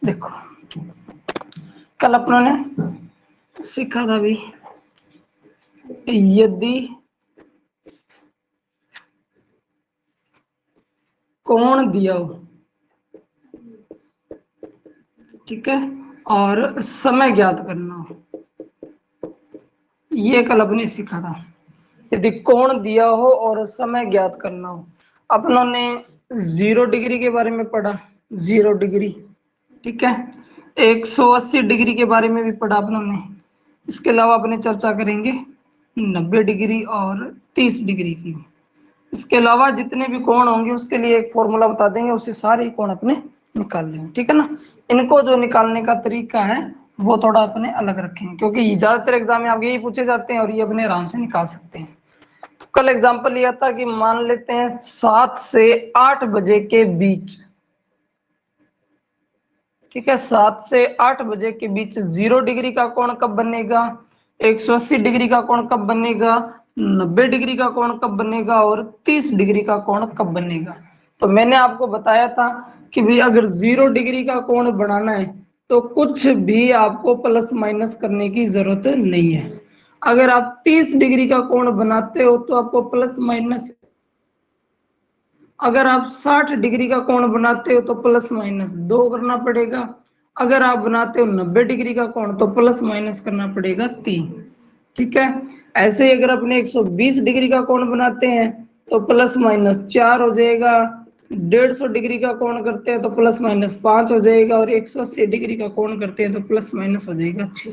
देखो कल अपनों ने सीखा था भी, यदि कोण दिया हो, ठीक है, और समय ज्ञात करना हो, ये कल अपने सीखा था। यदि कोण दिया हो और समय ज्ञात करना हो, अपनों ने 0 डिग्री के बारे में पढ़ा, 0 डिग्री, ठीक है, 180 डिग्री के बारे में भी पढ़ा अपनों ने। इसके अलावा अपने चर्चा करेंगे 90 डिग्री और 30 डिग्री की। इसके अलावा जितने भी कोण होंगे उसके लिए एक फॉर्मूला बता देंगे, उससे सारे कोण अपने निकाल लेंगे, ठीक है ना। इनको जो निकालने का तरीका है वो थोड़ा अपने अलग रखेंगे, क्योंकि ज्यादातर एग्जाम में आप यही पूछे जाते हैं और ये अपने आराम से निकाल सकते हैं। तो कल एग्जाम्पल लिया था कि मान लेते हैं 7 से 8 बजे के बीच, ठीक है, 7 से 8 बजे के बीच 0 डिग्री का कोण कब बनेगा, 180 डिग्री का कोण कब बनेगा, 90 डिग्री का कोण कब बनेगा और 30 डिग्री का कोण कब बनेगा। तो मैंने आपको बताया था कि भी अगर 0 डिग्री का कोण बनाना है तो कुछ भी आपको प्लस माइनस करने की जरूरत नहीं है। अगर आप 30 डिग्री का कोण बनाते हो तो आपको प्लस माइनस, अगर आप 60 डिग्री का कोण बनाते हो तो प्लस माइनस 2 करना पड़ेगा। अगर आप बनाते हो 90 डिग्री का कोण तो प्लस माइनस करना पड़ेगा 3, ठीक है। ऐसे ही अगर अपने 120 डिग्री का कोण बनाते हैं तो प्लस माइनस 4 हो जाएगा। 150 डिग्री का कोण करते हैं तो प्लस माइनस 5 हो जाएगा और 180 डिग्री का कोण करते हैं तो प्लस माइनस हो जाएगा 6,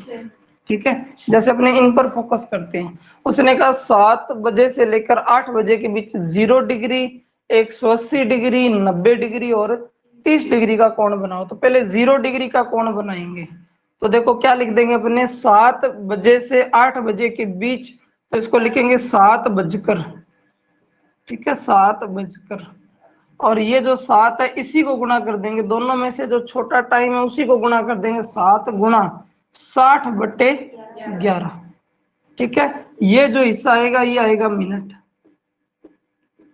ठीक है। जैसे अपने इन पर फोकस करते हैं, उसने कहा 7 बजे से लेकर 8 बजे के बीच 0 डिग्री, 180 डिग्री, 90 डिग्री और 30 डिग्री का कोण बनाओ। तो पहले 0 डिग्री का कोण बनाएंगे। तो देखो क्या लिख देंगे अपने, 7 बजे से 8 बजे के बीच, तो इसको लिखेंगे 7 बजकर, ठीक है, 7 बजकर। और ये जो 7 है इसी को गुणा कर देंगे, दोनों में से जो छोटा टाइम है उसी को गुणा कर देंगे, 7 गुणा 60/11, ठीक है। ये जो हिस्सा आएगा ये आएगा मिनट,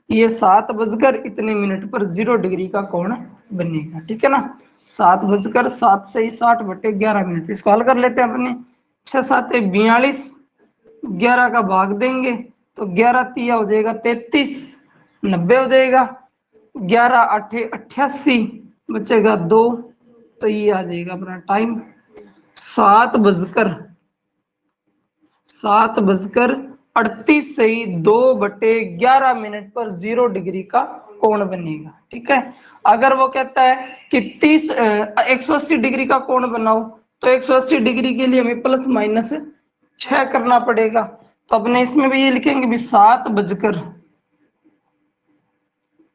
ये 7 बजकर इतने मिनट पर 0 डिग्री का कोण बनेगा, ठीक है ना। 7 बजकर 7 से ही 60/11 मिनट। इसको हल कर लेते हैं अपने, 6 7 42, 11 का भाग देंगे तो 11 तिया हो जाएगा 33, 90 हो जाएगा, 11 8 88, बचेगा 2, तो ये आ जाएगा अपना टाइम 7:38 से ही 2/11 मिनट पर 0 डिग्री का कोण बनेगा, ठीक है। अगर वो कहता है कि 180 डिग्री का कोण बनाओ तो 180 डिग्री के लिए हमें प्लस माइनस 6 करना पड़ेगा। तो अपने इसमें भी ये लिखेंगे भी 7 बजकर,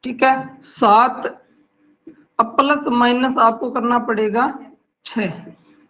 ठीक है, 7, अब प्लस माइनस आपको करना पड़ेगा 6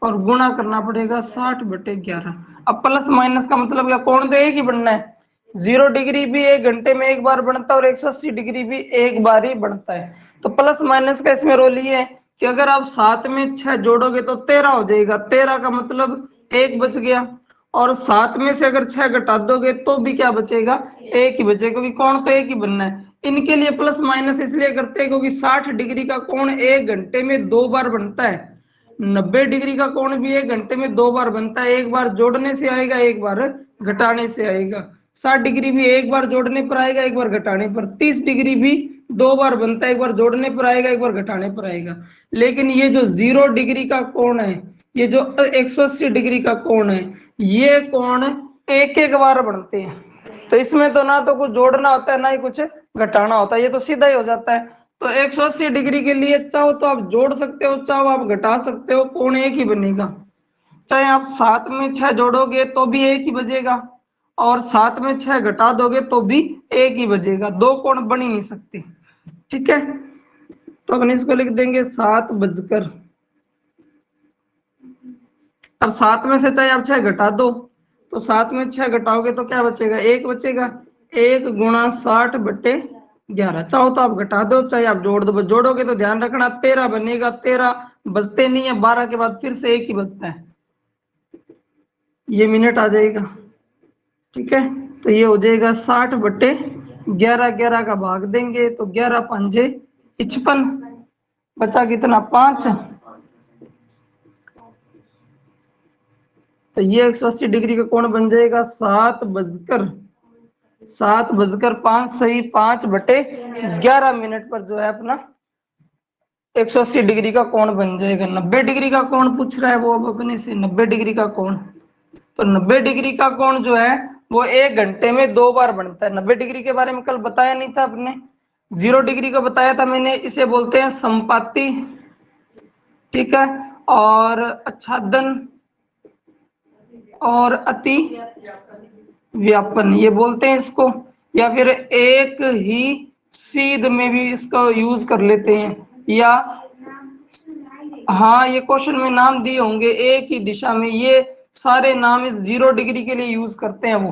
और गुणा करना पड़ेगा 60/11। अब प्लस माइनस का मतलब क्या, कोण तो एक ही बनना है। 0 डिग्री भी 1 घंटे में एक बार बनता है और 180 डिग्री भी एक बार ही बनता है। तो प्लस माइनस का इसमें रोल ये है कि अगर आप 7 में 6 जोड़ोगे तो 13 हो जाएगा, 13 का मतलब 1 बच गया। और 7 में से अगर 6 घटा दोगे तो भी क्या बचेगा, 1 ही बचेगा, क्योंकि कोण तो एक ही बनना है। इनके लिए प्लस माइनस इसलिए करते हैं क्योंकि 60 डिग्री का कोण 1 घंटे में 2 बार बनता है, 90 डिग्री का कोण भी 1 घंटे में 2 बार बनता है, एक बार जोड़ने से आएगा एक बार घटाने से आएगा। 60 डिग्री भी एक बार जोड़ने पर आएगा एक बार घटाने पर, 30 डिग्री भी 2 बार बनता है, एक बार जोड़ने पर आएगा एक बार घटाने पर आएगा। लेकिन ये जो 0 डिग्री का कोण है, ये जो 180 डिग्री का कोण है, ये कोण एक एक बार बनते हैं। तो इसमें तो ना तो कुछ जोड़ना होता है ना ही कुछ घटाना होता है, ये तो सीधा ही हो जाता है। तो 180 डिग्री के लिए चाहो तो आप जोड़ सकते हो, चाहो आप घटा सकते हो, कोण एक ही बनेगा। चाहे आप 7 में 6 जोड़ोगे तो भी एक ही बजेगा और 7 में 6 घटा दोगे तो भी एक ही बजेगा, दो कोण बन ही नहीं सकते, ठीक है। तो अपन इसको लिख देंगे 7 बजकर, अब 7 में से चाहे आप 6 घटा दो तो 7 में 6 घटाओगे तो क्या बचेगा, 1 बचेगा। 1 गुणा 60/11, चाहो तो आप घटा दो चाहे आप जोड़ दो, जोड़ोगे तो ध्यान रखना 13 बनेगा, 13 बचते नहीं है, 12 के बाद फिर से एक ही बचता है, ये मिनट आ जाएगा, ठीक है। तो ये हो जाएगा 60/11, 11 का भाग देंगे तो 11 पंजे 55, बचा कितना 5, तो ये 180 डिग्री का कोण बन जाएगा 7:05 सही 5/11 पर जो है अपना 180 डिग्री का कोण बन जाएगा। 90 डिग्री का कोण पूछ रहा है वो अब अपने से 90 डिग्री का कोण। तो 90 डिग्री का कोण जो है वो 1 घंटे में 2 बार बनता है। 90 डिग्री के बारे में कल बताया नहीं था आपने, 0 डिग्री का बताया था मैंने। इसे बोलते हैं संपाती, ठीक है, और आच्छादन और अति व्यापन ये बोलते हैं इसको, या फिर एक ही सीध में भी इसका यूज कर लेते हैं, या हाँ ये क्वेश्चन में नाम दिए होंगे एक ही दिशा में, ये सारे नाम इस 0 डिग्री के लिए यूज करते हैं वो,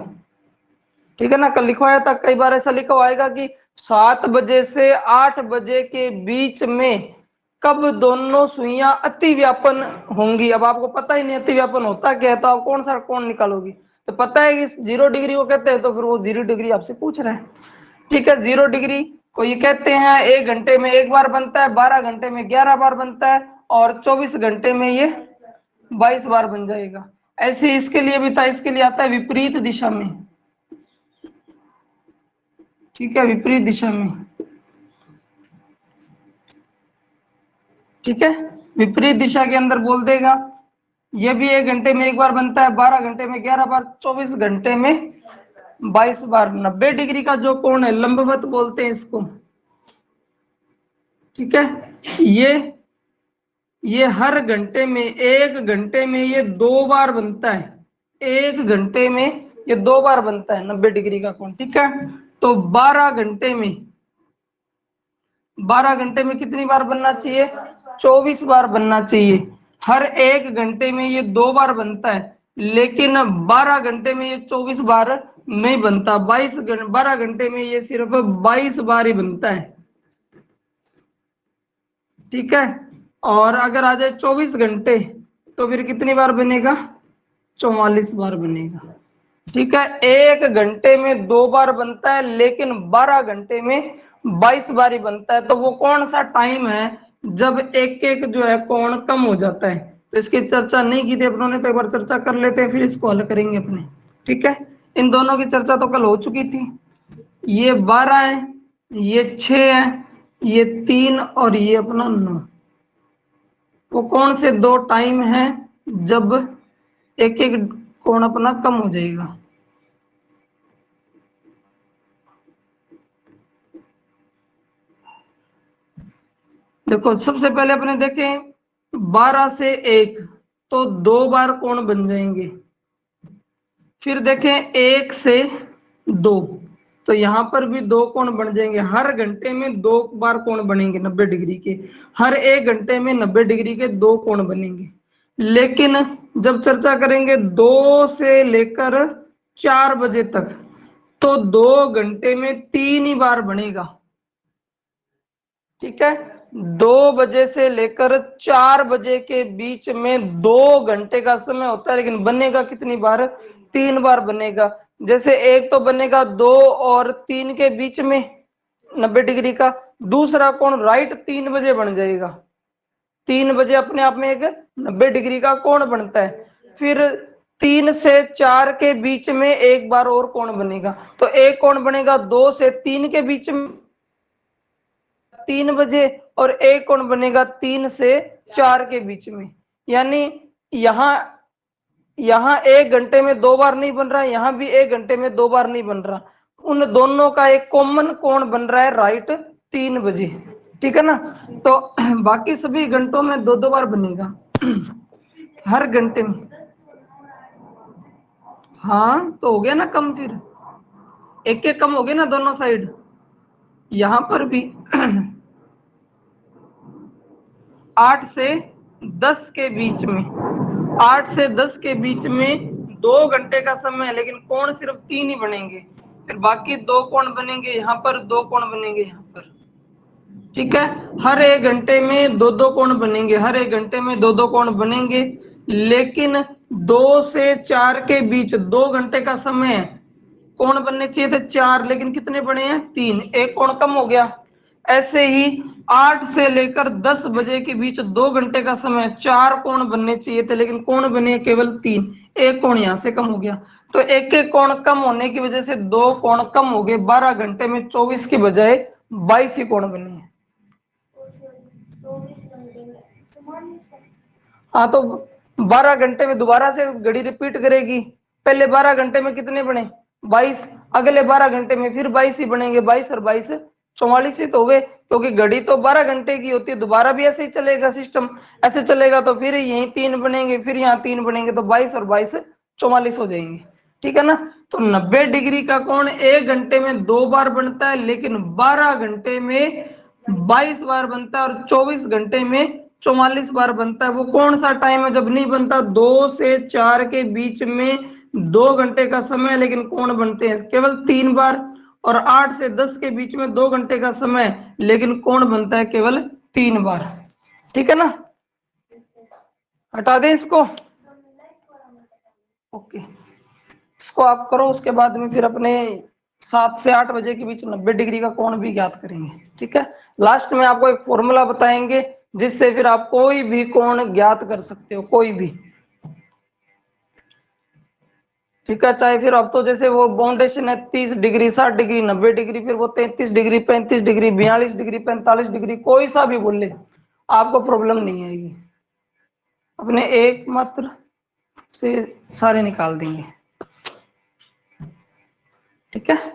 ठीक है ना। कल लिखवाया था, कई बार ऐसा लिखा आएगा कि 7 बजे से 8 बजे के बीच में कब दोनों सुइयां अति व्यापन होंगी। अब आपको पता ही नहीं अति व्यापन होता क्या है, तो आप कौन सा कोण निकालोगी। तो पता है कि 0 डिग्री को कहते हैं, तो फिर वो 0 डिग्री आपसे पूछ रहे हैं, ठीक है। 0 डिग्री को ये कहते हैं 1 घंटे में 1 बार बनता है, 12 घंटे में 11 बार बनता है, और 24 घंटे में ये 22 बार बन जाएगा। ऐसे इसके लिए भी था, इसके लिए आता है विपरीत दिशा में, ठीक है, विपरीत दिशा में, ठीक है। विपरीत दिशा के अंदर बोल देगा ये भी 1 घंटे में 1 बार बनता है, 12 घंटे में 11 बार, 24 घंटे में 22 बार। 90 डिग्री का जो कोण है लंबवत बोलते हैं इसको, ठीक है। ये हर घंटे में 1 घंटे में ये 2 बार बनता है, 1 घंटे में ये 2 बार बनता है 90 डिग्री का कोण, ठीक है। तो 12 घंटे में कितनी बार बनना चाहिए, 24 बार बनना चाहिए। हर 1 घंटे में ये 2 बार बनता है, लेकिन 12 घंटे में ये 24 बार नहीं बनता। 12 घंटे में ये सिर्फ 22 बार ही बनता है, ठीक है। और अगर आ जाए 24 घंटे तो फिर कितनी बार बनेगा, 44 बार बनेगा, ठीक है। 1 घंटे में 2 बार बनता है, लेकिन 12 घंटे में 22 बार ही बनता है। तो वो कौन सा टाइम है जब एक एक जो है कोण कम हो जाता है। तो इसकी चर्चा नहीं की थी अपनों ने, तो एक बार चर्चा कर लेते हैं, फिर इसको हल करेंगे अपने, ठीक है। इन दोनों की चर्चा तो कल हो चुकी थी। ये 12 है, ये 6 है, ये 3 और ये अपना 9। वो कौन से 2 टाइम है जब एक एक कोण अपना कम हो जाएगा। देखो सबसे पहले अपने देखें 12 से 1 तो 2 बार कोण बन जाएंगे। फिर देखें 1 से 2 तो यहां पर भी 2 कोण बन जाएंगे। हर घंटे में 2 बार कोण बनेंगे 90 डिग्री के, हर 1 घंटे में 90 डिग्री के 2 कोण बनेंगे। लेकिन जब चर्चा करेंगे 2 से लेकर 4 बजे तक तो 2 घंटे में 3 ही बार बनेगा, ठीक है। 2 बजे से लेकर 4 बजे के बीच में 2 घंटे का समय होता है, लेकिन बनेगा कितनी बार, 3 बार बनेगा। जैसे एक तो बनेगा 2 और 3 के बीच में 90 डिग्री का, दूसरा कोण राइट 3 बजे बन जाएगा। 3 बजे अपने आप में एक 90 डिग्री का कोण बनता है। फिर 3 से 4 के बीच में एक बार और कोण बनेगा, तो एक कोण बनेगा 2 से 3 के बीच में 3 बजे, और एक कोण बनेगा 3 से 4 के बीच में। यानी यहाँ 1 घंटे में 2 बार नहीं बन रहा, यहाँ भी 1 घंटे में 2 बार नहीं बन रहा। उन दोनों का एक कॉमन कोण बन रहा है राइट 3 बजे, ठीक है ना। तो बाकी सभी घंटों में 2-2 बार बनेगा हर घंटे में। हाँ तो हो गया ना कम, फिर एक एक कम हो गया ना दोनों साइड। यहां पर भी 8 से 10 के बीच में, 8 से 10 के बीच में 2 घंटे का समय है, लेकिन कोण सिर्फ 3 ही बनेंगे। फिर बाकी 2 कोण बनेंगे यहाँ पर, 2 कोण बनेंगे यहाँ पर, ठीक है। हर 1 घंटे में 2-2 कोण बनेंगे, हर 1 घंटे में 2-2 कोण बनेंगे। लेकिन 2 से 4 के बीच 2 घंटे का समय है, कोण बनने चाहिए थे 4, लेकिन कितने बने हैं 3, एक कोण कम हो गया। ऐसे ही 8 से लेकर 10 बजे के बीच 2 घंटे का समय, 4 कोण बनने चाहिए थे, लेकिन कोण बने केवल 3, एक कोण यहां से कम हो गया, तो एक एक कोण कम होने की वजह से दो कोण कम हो गए। 12 घंटे में 24 की बजाय 22 ही कोण बने हैं। हाँ तो 12 घंटे में दोबारा से घड़ी रिपीट करेगी। पहले 12 घंटे में कितने बने 22, अगले 12 घंटे में फिर 22 ही बनेंगे। 22 और 22 44 ही तो हुए, क्योंकि घड़ी तो 12 घंटे की होती है। दोबारा भी ऐसे ही चलेगा सिस्टम, ऐसे चलेगा तो फिर यहीं 3 बनेंगे, फिर यहाँ 3 बनेंगे, तो 22 और 22 44 हो जाएंगे। ठीक है ना। तो 90 डिग्री का कोण 1 घंटे में 2 बार बनता है, लेकिन 12 घंटे में 22 बार बनता है और 24 घंटे में 44 बार बनता है। वो कौन सा टाइम है जब नहीं बनता? 2 से 4 के बीच में 2 घंटे का समय, लेकिन कोण बनते हैं केवल 3 बार। और 8 से 10 के बीच में 2 घंटे का समय, लेकिन कोण बनता है केवल 3 बार। ठीक है ना। हटा दें इसको। ओके, इसको आप करो, उसके बाद में फिर अपने 7 से 8 बजे के बीच 90 डिग्री का कोण भी ज्ञात करेंगे। ठीक है। लास्ट में आपको एक फॉर्मूला बताएंगे जिससे फिर आप कोई भी कोण ज्ञात कर सकते हो, कोई भी। ठीक है। चाहे फिर अब तो जैसे वो बाउंडेशन है 30 डिग्री, 60 डिग्री, 90 डिग्री, फिर वो 33 डिग्री, 35 डिग्री, 42 डिग्री, 45 डिग्री, कोई सा भी बोल ले, आपको प्रॉब्लम नहीं आएगी। अपने एक मात्र से सारे निकाल देंगे। ठीक है।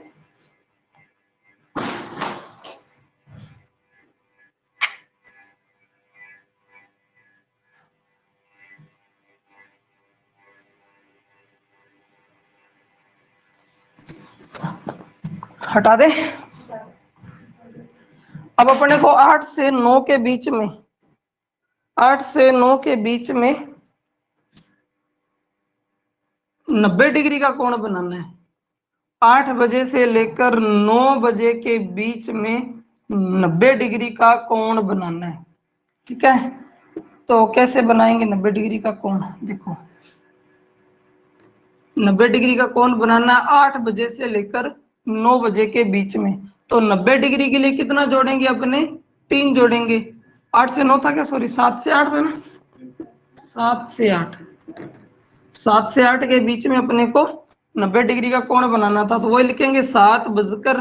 हटा दे। अब अपने को 8 से 9 के बीच में, 8 से 9 के बीच में 90 डिग्री का कोण बनाना है। 8 बजे से लेकर 9 बजे के बीच में 90 डिग्री का कोण बनाना है। ठीक है। तो कैसे बनाएंगे 90 डिग्री का कोण? देखो, 90 डिग्री का कोण बनाना 8 बजे से लेकर 9 बजे के बीच में। तो 90 डिग्री के लिए कितना जोड़ेंगे अपने? 3 जोड़ेंगे। 8 से 9 था क्या? सॉरी, 7 से 8 था ना। 7 से 8, 7 से 8 के बीच में अपने को 90 डिग्री का कोण बनाना था, तो वही लिखेंगे 7 बजकर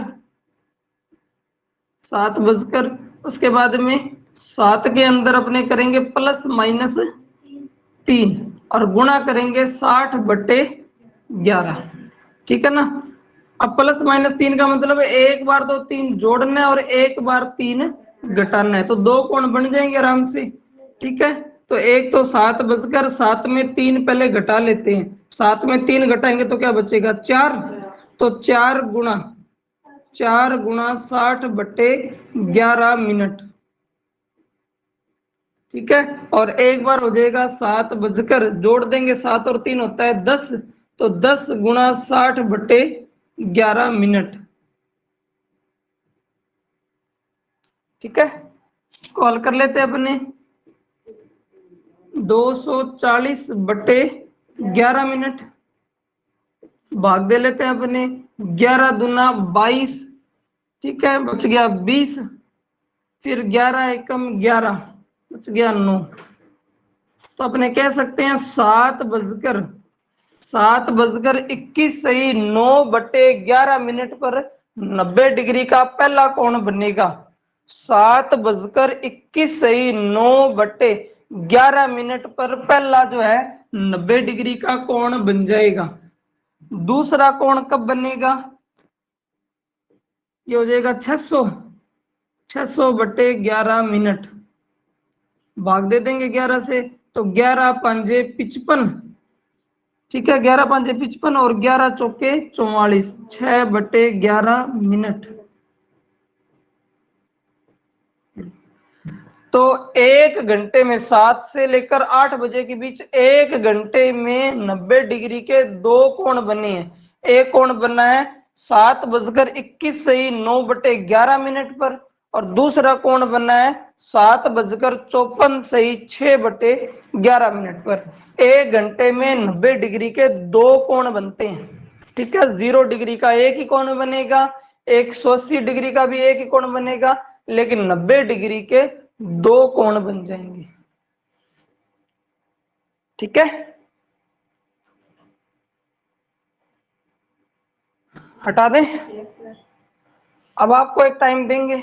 उसके बाद में 7 के अंदर अपने करेंगे +-3 और गुणा करेंगे 60/11। ठीक है ना। अब +-3 का मतलब है एक बार तो 3 जोड़ना है और एक बार 3 घटाना है, तो 2 कोण बन जाएंगे आराम से। ठीक है। तो एक तो 7 में 3 पहले घटा लेते हैं, 7 में 3 घटाएंगे तो क्या बचेगा? 4। तो 4 गुणा 60/11 मिनट। ठीक है। और एक बार हो जाएगा 7 बजकर, जोड़ देंगे 7 और 3 होता है 10, तो 10 गुणा 60/11 मिनट। ठीक है। इसको हल कर लेते हैं अपने। 240/11 मिनट भाग दे लेते हैं अपने 11 दूना 22। ठीक है, बच गया 20, फिर 11 एकम 11, बच गया 9। तो अपने कह सकते हैं 7 बजकर 21 सही 9/11 मिनट पर 90 डिग्री का पहला कोण बनेगा। 7 बजकर 21 सही 9/11 मिनट पर पहला जो है 90 डिग्री का कोण बन जाएगा। दूसरा कोण कब बनेगा? ये हो जाएगा 600/11 मिनट, भाग दे देंगे 11 से, तो 11 पंजे 55। ठीक है, 11 पंजे 55 और 11 चौके 44, 6/11 मिनट। तो 1 घंटे में 7 से लेकर 8 बजे के बीच 1 घंटे में 90 डिग्री के 2 कोण बने हैं। एक कोण बना है 7 बजकर 21 सही 9/11 मिनट पर, और दूसरा कोण बना है 7 बजकर 54 सही 6/11 मिनट पर। 1 घंटे में 90 डिग्री के 2 कोण बनते हैं। ठीक है। 0 डिग्री का एक ही कोण बनेगा, 180 डिग्री का भी एक ही कोण बनेगा, लेकिन 90 डिग्री के 2 कोण बन जाएंगे। ठीक है। हटा दें। अब आपको एक टाइम देंगे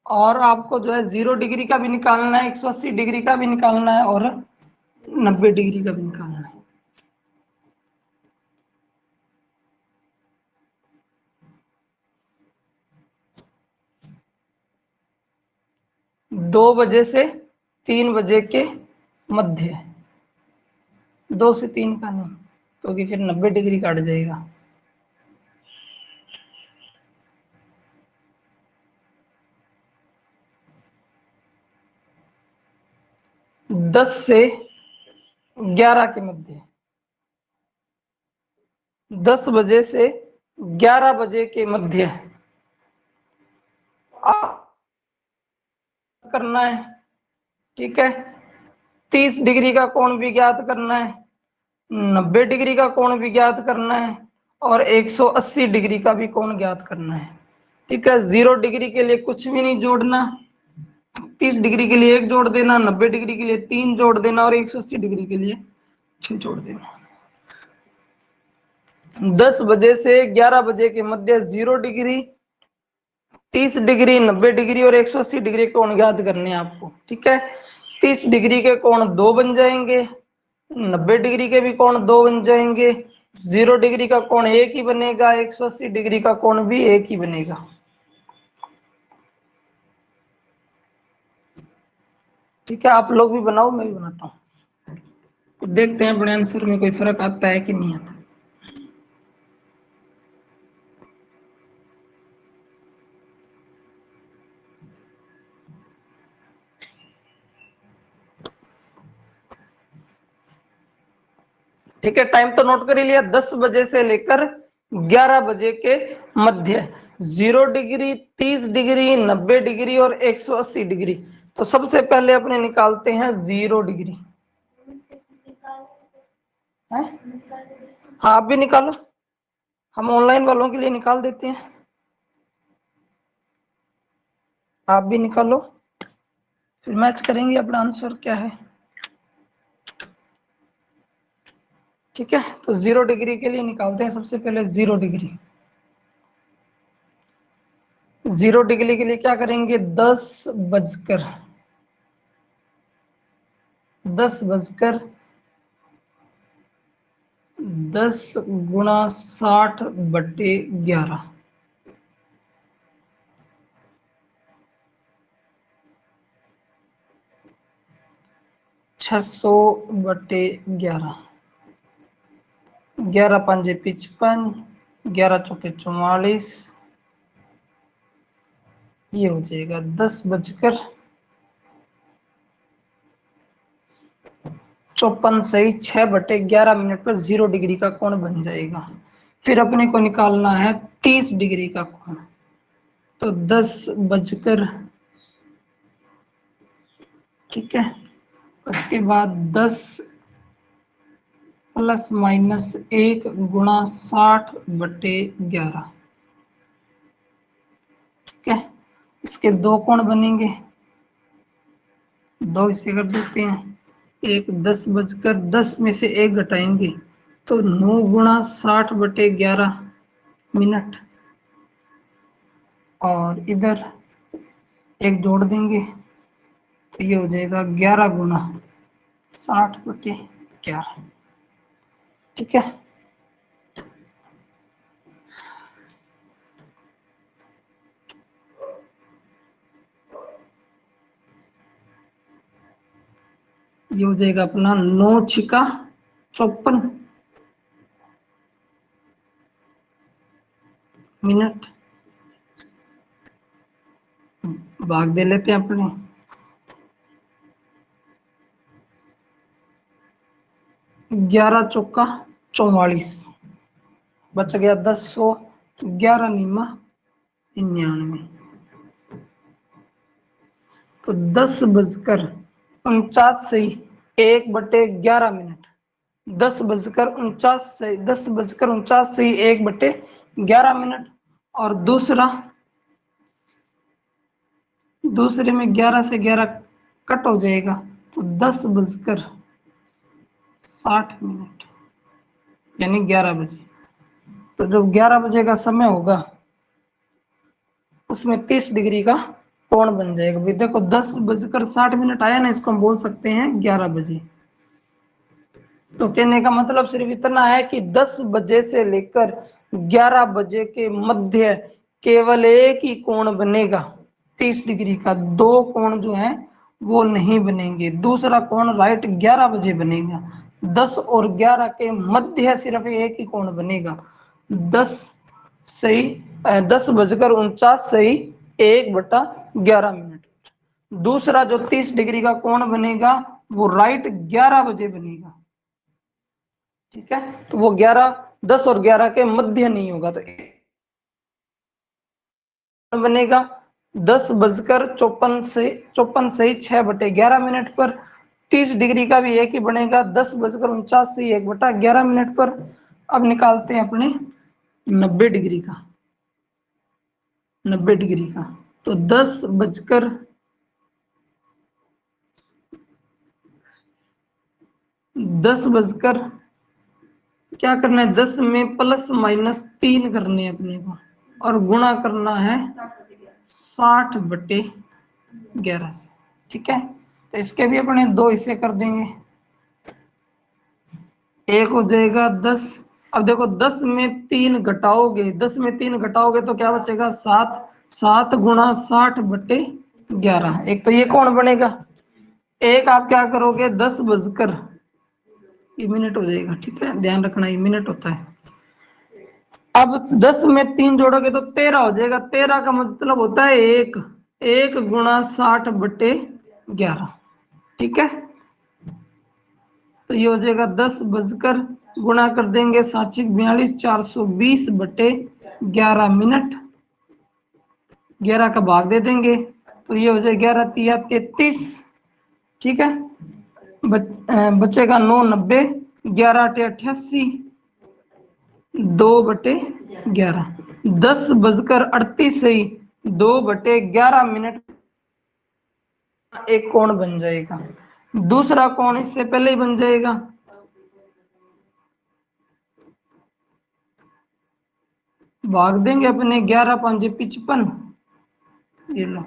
और आपको जो है 0 डिग्री का भी निकालना है, 180 डिग्री का भी निकालना है और 90 डिग्री का भी निकालना है। दो बजे से 3 बजे के मध्य, 2 से 3 का नहीं, क्योंकि फिर 90 डिग्री काट जाएगा। दस से 11 के मध्य, 10 बजे से 11 बजे के मध्य करना है। ठीक है, 30 डिग्री का कोण भी ज्ञात करना है, 90 डिग्री का कोण भी ज्ञात करना है और 180 डिग्री का भी कोण ज्ञात करना है। ठीक है, 0 डिग्री के लिए कुछ भी नहीं जोड़ना, 30 डिग्री के लिए 1 जोड़ देना, 90 डिग्री के लिए 3 जोड़ देना और 180 डिग्री के लिए 6 जोड़ देना। 10 बजे से 11 बजे के मध्य 0 डिग्री, 30 डिग्री, 90 डिग्री और 180 डिग्री कोण ज्ञात करने हैं आपको। ठीक है, 30 डिग्री के कोण 2 बन जाएंगे, 90 डिग्री के भी कोण 2 बन जाएंगे, 0 डिग्री का कोण 1 ही बनेगा, 180 डिग्री का कोण भी 1 ही बनेगा। ठीक है, आप लोग भी बनाओ, मैं भी बनाता हूँ, तो देखते हैं अपने आंसर में कोई फर्क आता है कि नहीं आता। ठीक है, टाइम तो नोट कर ही लिया, 10 बजे से लेकर 11 बजे के मध्य 0 डिग्री, 30 डिग्री, 90 डिग्री और 180 डिग्री। तो सबसे पहले अपने निकालते हैं 0 डिग्री। है? हाँ, आप भी निकालो, हम ऑनलाइन वालों के लिए निकाल देते हैं, आप भी निकालो, फिर मैच करेंगे अपना आंसर क्या है। ठीक है, तो 0 डिग्री के लिए निकालते हैं सबसे पहले 0 डिग्री। 0 डिग्री के लिए क्या करेंगे, 10 गुणा 60/11, 600/11, 11 पंजे 55, 11 चौके 44, ये हो जाएगा 10:54 सही 6/11 पर 0 डिग्री का कोण बन जाएगा। फिर अपने को निकालना है 30 डिग्री का कोण, तो 10 ठीक है, उसके बाद 10 ± 1 गुणा 60/11। ठीक है, इसके 2 कोण बनेंगे, 2 इसे कर देते हैं, एक 10 में से 1 घटाएंगे तो 9 गुणा 60/11 मिनट, और इधर एक जोड़ देंगे तो ये हो जाएगा 11 गुणा 60/11। ठीक है, ये हो जाएगा अपना 9×6 = 54 मिनट, भाग दे लेते हैं अपने, 11×4 = 44, बच गया 10, 11 × 99, तो 10:49 सही 1/11 मिनट, 10:49 सही 1/11 मिनट। और दूसरे में 11 से 11 कट हो जाएगा, तो 10:60 मिनट, यानी 11 बजे। तो जो 11 बजे का समय होगा उसमें 30 डिग्री का कोण बन जाएगा। भाई देखो 10:60 आया ना, इसको हम बोल सकते हैं 11 बजे। तो कहने का मतलब सिर्फ इतना है कि 10 बजे से लेकर 11 बजे के मध्य केवल एक ही कोण बनेगा 30 डिग्री का, दो कोण जो है वो नहीं बनेंगे। दूसरा कोण राइट 11 बजे बनेगा, 10 और 11 के मध्य सिर्फ एक ही कोण बनेगा, 10 सही 10:49 सही 1/11। दूसरा जो 30 डिग्री का कोण बनेगा वो राइट 11 बजे बनेगा। ठीक है, तो वो 10 और 11 के मध्य नहीं होगा, तो बनेगा 10:54 से 6/11 पर। 30 डिग्री का भी एक ही बनेगा, 10:49 से 1/11 पर। अब निकालते हैं अपने 90 डिग्री का। 90 डिग्री का तो 10 बजकर क्या करना है, 10 में +-3 करने हैं अपने को, और गुणा करना है 60/11 से। ठीक है, तो इसके भी अपने दो हिस्से कर देंगे, एक हो जाएगा 10। अब देखो 10 में 3 घटाओगे, 10 में 3 घटाओगे तो क्या बचेगा 7। 7 गुणा 60/11, एक तो ये कौन बनेगा। एक आप क्या करोगे 10 बजकर, ये मिनट हो जाएगा, ठीक है ध्यान रखना ये मिनट होता है। अब 10 में 3 जोड़ोगे तो 13 हो जाएगा, 13 का मतलब होता है 1 गुणा 60/11। ठीक है, तो ये हो जाएगा 10 बजकर, गुणा कर देंगे 7×42 420/11 मिनट, 11 का भाग दे देंगे तो ये हो जाएगा 11×3 = 33। ठीक है, बचेगा 9 90, 11×8 = 88, 2/11। 10:38 सही 2/11 एक कोण बन जाएगा। दूसरा कोण इससे पहले ही बन जाएगा, भाग देंगे अपने 11×5 = 55, ये लो।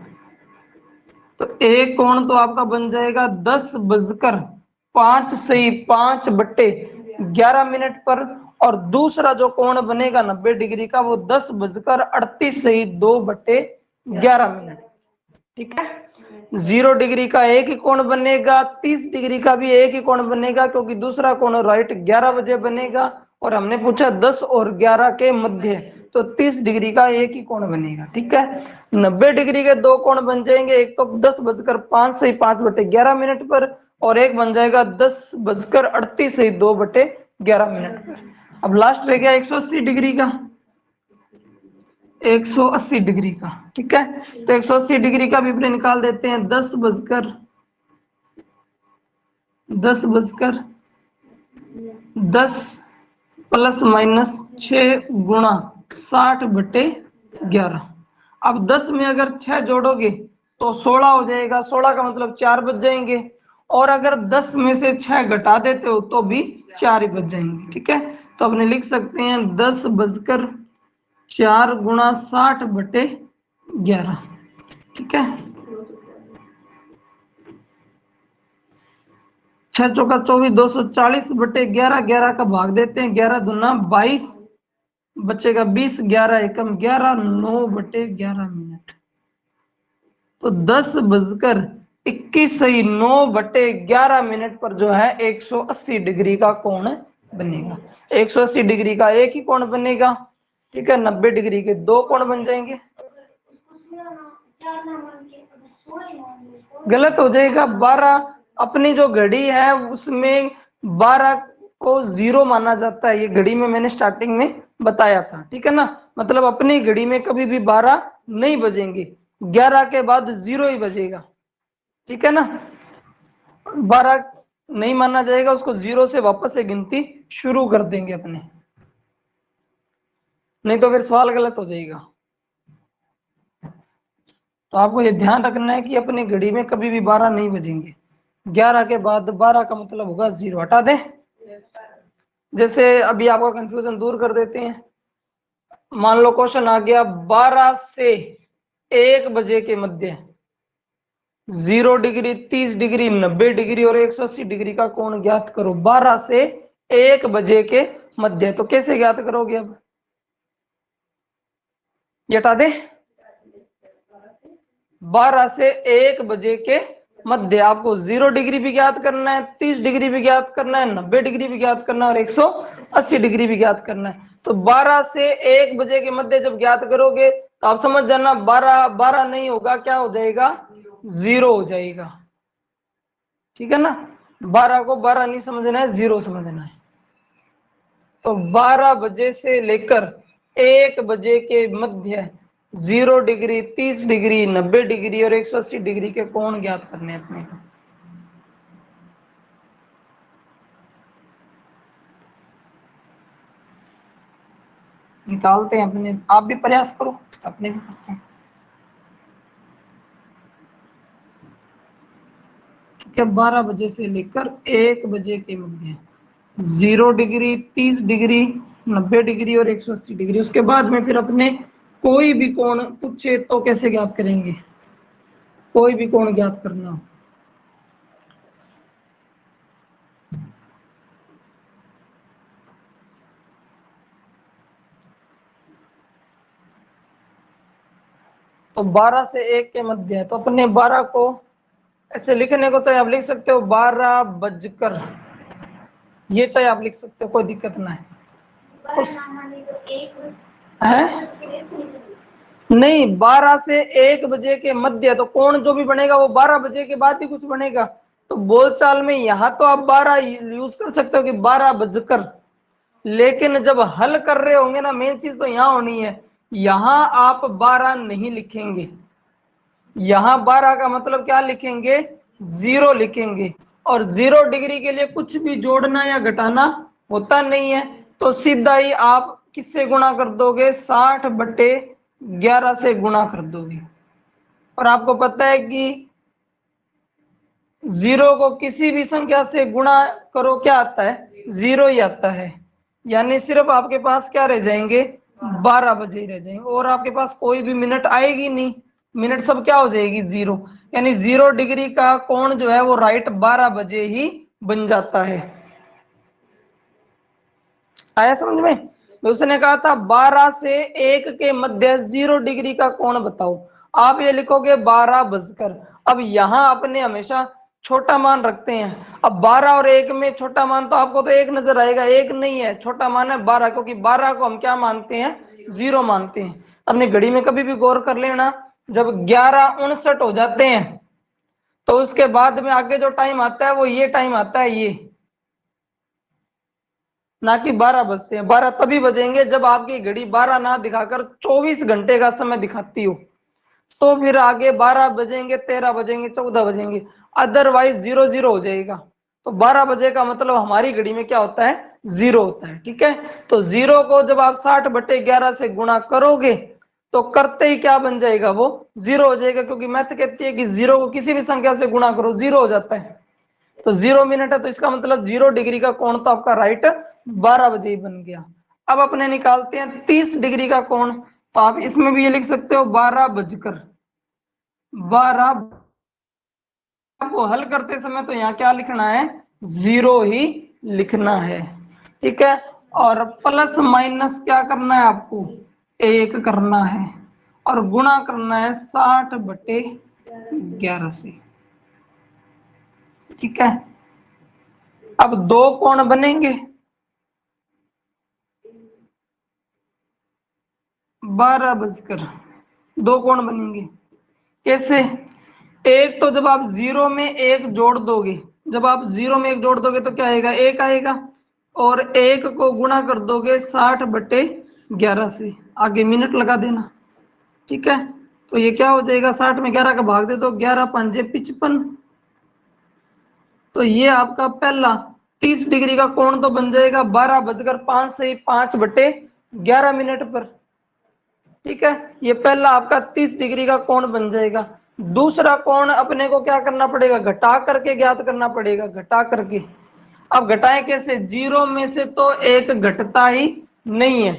तो एक कोण तो आपका बन जाएगा 10:05 सही 5/11 पर, और दूसरा जो कोण बनेगा 90 डिग्री का वो 10:38 सही 2/11। ठीक है, 0 डिग्री का एक ही कोण बनेगा, 30 डिग्री का भी एक ही कोण बनेगा, क्योंकि दूसरा कोण राइट 11 बजे बनेगा, और हमने पूछा 10 और 11 के मध्य, तो 30 डिग्री का एक ही कोण बनेगा। ठीक है, 90 डिग्री के दो कोण बन जाएंगे, एक तो 10:05 से 5/11 पर, और एक बन जाएगा 10:38 से 2/11 पर। अब लास्ट रह गया 180 डिग्री का, 180 डिग्री का। ठीक है, तो 180 डिग्री का भी निकाल देते हैं, 10 +-6 गुणा 60/11। अब 10 में अगर 6 जोड़ोगे तो 16 हो जाएगा, 16 का मतलब 4 बच जाएंगे, और अगर 10 में से 6 घटा देते हो तो भी 4 ही बच जाएंगे। ठीक है, तो अपने लिख सकते हैं 10 गुणा 60/11। ठीक है, 6 चौका 24, 240/11, 11 का भाग देते हैं, 11 दूना 22, बचेगा 20, 11 एकम 11, 9/11 मिनट। तो 10:21 सही 9/11 पर जो है 180 डिग्री का कोण बनेगा। 180 डिग्री का एक ही कोण बनेगा। ठीक है, 90 डिग्री के दो कोण बन जाएंगे। गलत हो जाएगा, 12 अपनी जो घड़ी है उसमें 12 को 0 माना जाता है, ये घड़ी में मैंने स्टार्टिंग में बताया था। ठीक है ना, मतलब अपनी घड़ी में कभी भी 12 नहीं बजेंगे, 11 के बाद 0 ही बजेगा। ठीक है ना, 12 नहीं माना जाएगा, उसको 0 से वापस से गिनती शुरू कर देंगे अपने, नहीं तो फिर सवाल गलत हो जाएगा। तो आपको ये ध्यान रखना है कि अपनी घड़ी में कभी भी 12 नहीं बजेंगे, 11 के बाद 12 का मतलब होगा 0। हटा दें, जैसे अभी आपका कंफ्यूजन दूर कर देते हैं। मान लो क्वेश्चन आ गया 12 से 1 बजे के मध्य 0 डिग्री, 30 डिग्री, 90 डिग्री और 180 डिग्री का कोण ज्ञात करो। 12 से 1 बजे के मध्य, तो कैसे ज्ञात करोगे? अब ये हटा दे। 12 से 1 बजे के मध्य आपको 0 डिग्री भी ज्ञात करना है, 30 डिग्री भी ज्ञात करना है, 90 डिग्री भी ज्ञात करना है और 180 डिग्री भी ज्ञात करना है। तो 12 से 1 बजे के मध्य जब ज्ञात करोगे तो आप समझ जाना 12 नहीं होगा, क्या हो जाएगा? 0 हो जाएगा। ठीक है ना? 12 को 12 नहीं समझना है, 0 समझना है। तो 12 बजे से लेकर 1 बजे के मध्य 0 डिग्री, 30 डिग्री, 90 डिग्री और 180 डिग्री के कोण ज्ञात करने हैं अपने को। निकालते हैं अपने, आप भी प्रयास करो, अपने भी करते हैं। ठीक है, 12 बजे से लेकर 1 बजे के मध्य 0 डिग्री, 30 डिग्री, 90 डिग्री और 180 डिग्री। उसके बाद में फिर अपने कोई भी कोण पूछे तो कैसे ज्ञात करेंगे? कोई भी कोण ज्ञात करना हो तो 12 से 1 के मध्य है, तो अपने 12 को ऐसे लिखने को चाहे आप लिख सकते हो 12 बजकर, ये चाहे आप लिख सकते हो, कोई दिक्कत ना है। है नहीं, 12 से 1 बजे के मध्य, तो कोण जो भी बनेगा वो 12 बजे के बाद ही कुछ बनेगा। तो बोलचाल में यहां तो आप 12 यूज कर सकते हो कि 12 बजकर, लेकिन जब हल कर रहे होंगे ना, मेन चीज तो यहां होनी है, यहां आप 12 नहीं लिखेंगे। यहां 12 का मतलब क्या लिखेंगे? 0 लिखेंगे। और 0 डिग्री के लिए कुछ भी जोड़ना या घटाना होता नहीं है, तो सीधा ही आप किससे गुणा कर दोगे? 60 बटे 11 से गुणा कर दोगे। और आपको पता है कि 0 को किसी भी संख्या से गुणा करो, क्या आता है? 0 ही आता है। यानी सिर्फ आपके पास क्या रह जाएंगे? 12 बजे ही रह जाएंगे, और आपके पास कोई भी मिनट आएगी नहीं, मिनट सब क्या हो जाएगी? 0। यानी 0 डिग्री का कोण जो है वो राइट 12 बजे ही बन जाता है। आया समझ में? उसने कहा था 12 से 1 के मध्य 0 डिग्री का कोण बताओ, आप ये लिखोगे 12 बजकर। अब यहां अपने हमेशा छोटा मान रखते हैं। अब 12 और 1 में छोटा मान तो आपको तो 1 नजर आएगा, 1 नहीं है, छोटा मान है 12, क्योंकि 12 को हम क्या मानते हैं? 0 मानते हैं। अपनी घड़ी में कभी भी गौर कर लेना, जब 11:59 हो जाते हैं तो उसके बाद में आगे जो टाइम आता है वो ये टाइम आता है, ये, ना कि 12 बजते हैं। 12 तभी बजेंगे जब आपकी घड़ी 12 ना दिखाकर 24 घंटे का समय दिखाती हो, तो फिर आगे 12 बजेंगे, 13 बजेंगे, 14 बजेंगे, अदरवाइज 0 हो जाएगा। तो 12 बजे का मतलब हमारी घड़ी में क्या होता है? 0 होता है। ठीक है, तो 0 को जब आप 60 बटे 11 से गुणा करोगे तो करते ही क्या बन जाएगा? वो 0 हो जाएगा, क्योंकि मैथ कहती है कि 0 को किसी भी संख्या से गुणा करो 0 हो जाता है। तो 0 मिनट है, तो इसका मतलब 0 डिग्री का कोण तो आपका राइट 12 बजे ही बन गया। अब अपने निकालते हैं 30 डिग्री का कोण, तो आप इसमें भी ये लिख सकते हो 12 बजकर 12। को हल करते समय तो यहाँ क्या लिखना है? 0 ही लिखना है। ठीक है, और प्लस माइनस क्या करना है आपको? 1 करना है, और गुणा करना है 60 बटे 11 से। ठीक है, अब दो कोण बनेंगे 12 बजकर, दो कोण बनेंगे कैसे? एक तो जब आप 0 में 1 जोड़ दोगे, जब आप 0 में 1 जोड़ दोगे तो क्या आएगा? 1 आएगा, और 1 को गुणा कर दोगे 60 बटे 11 से, आगे मिनट लगा देना। ठीक है, तो ये क्या हो जाएगा? 60 में 11 का भाग दे दो, 11 पंजे 55। तो ये आपका पहला 30 डिग्री का कोण तो बन जाएगा 12 बजकर 5 से 5 बटे 11 मिनट पर। ठीक है, ये पहला आपका 30 डिग्री का कोण बन जाएगा। दूसरा कोण अपने को क्या करना पड़ेगा? घटा करके ज्ञात करना पड़ेगा, घटा करके। अब घटाएं कैसे? 0 में से तो 1 घटता ही नहीं है,